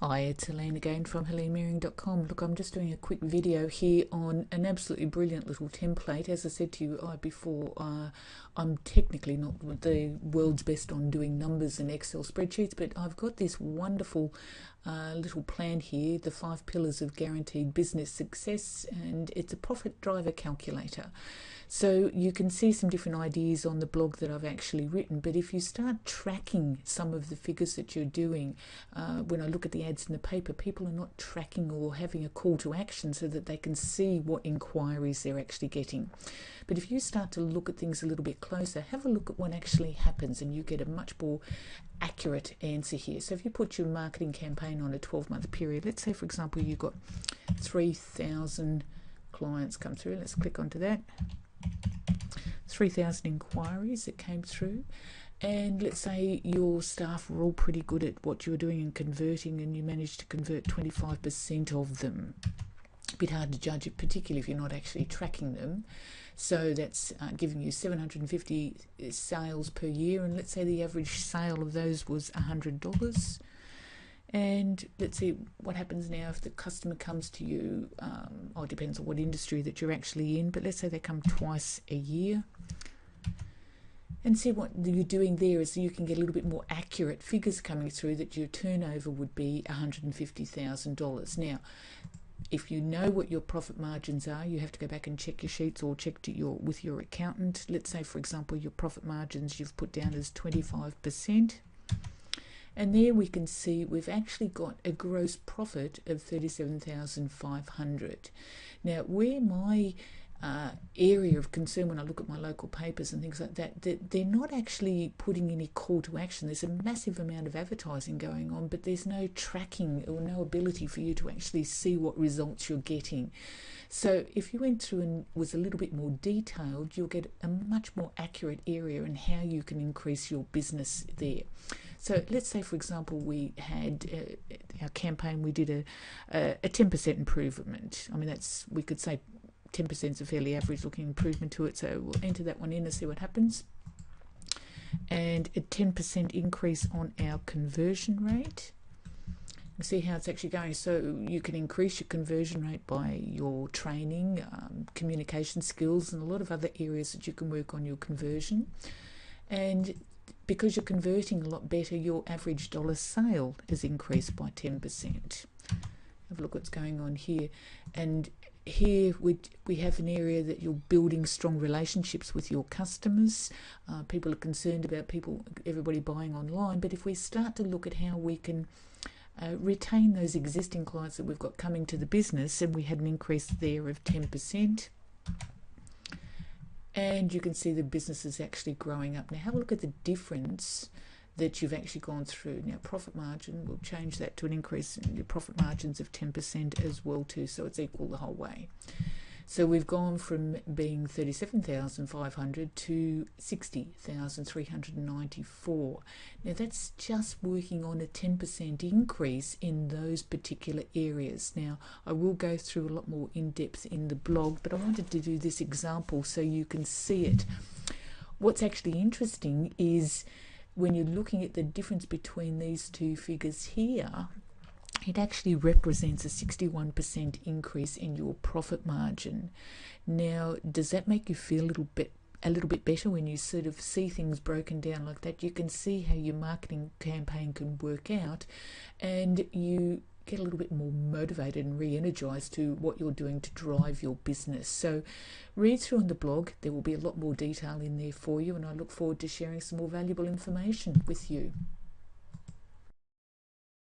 Hi, it's Helene again from HeleneMearing.com. Look, I'm just doing a quick video here on an absolutely brilliant little template. As I said to you before, I'm technically not the world's best on doing numbers and Excel spreadsheets, but I've got this wonderful little plan here, the 5 pillars of guaranteed business success, and it's a profit driver calculator. So you can see some different ideas on the blog that I've actually written, but if you start tracking some of the figures that you're doing, when I look at the ads in the paper, people are not tracking or having a call to action so that they can see what inquiries they're actually getting. But if you start to look at things a little bit closer, have a look at what actually happens and you get a much more accurate answer here. So if you put your marketing campaign on a 12-month period, let's say for example you got 3,000 clients come through. Let's click onto that. 3,000 inquiries that came through, and let's say your staff were all pretty good at what you were doing and converting, and you managed to convert 25% of them. A bit hard to judge it, particularly if you're not actually tracking them. So that's giving you 750 sales per year, and let's say the average sale of those was $100. And let's see what happens now if the customer comes to you. It depends on what industry that you're actually in, but let's say they come twice a year. And see what you're doing there is so you can get a little bit more accurate figures coming through that your turnover would be $150,000. Now, if you know what your profit margins are, you have to go back and check your sheets or check with your accountant. Let's say, for example, your profit margins you've put down as 25%. And there we can see we've actually got a gross profit of $37,500. Now, where my area of concern when I look at my local papers and things like that, they're not actually putting any call to action. There's a massive amount of advertising going on, but there's no tracking or no ability for you to actually see what results you're getting. So if you went through and was a little bit more detailed, you'll get a much more accurate area in how you can increase your business there. So let's say, for example, we had our campaign, we did a 10% improvement. I mean, we could say 10% is a fairly average looking improvement to it. So we'll enter that one in and see what happens. And a 10% increase on our conversion rate. See how it's actually going. So you can increase your conversion rate by your training, communication skills, and a lot of other areas that you can work on your conversion. And because you're converting a lot better, your average dollar sale is increased by 10%. Have a look what's going on here. And here we have an area that you're building strong relationships with your customers. People are concerned about everybody buying online, but if we start to look at how we can retain those existing clients that we've got coming to the business, and we had an increase there of 10%. And you can see the business is actually growing up. Now have a look at the difference that you've actually gone through. Now profit margin, we'll change that to an increase in your profit margins of 10% as well too, so it's equal the whole way. So we've gone from being 37,500 to 60,394. Now that's just working on a 10% increase in those particular areas. Now I will go through a lot more in depth in the blog, but I wanted to do this example so you can see it. What's actually interesting is when you're looking at the difference between these two figures here, it actually represents a 61% increase in your profit margin. Now, does that make you feel a little bit better when you sort of see things broken down like that? You can see how your marketing campaign can work out, and you get a little bit more motivated and re-energized to what you're doing to drive your business. So read through on the blog. There will be a lot more detail in there for you, and I look forward to sharing some more valuable information with you.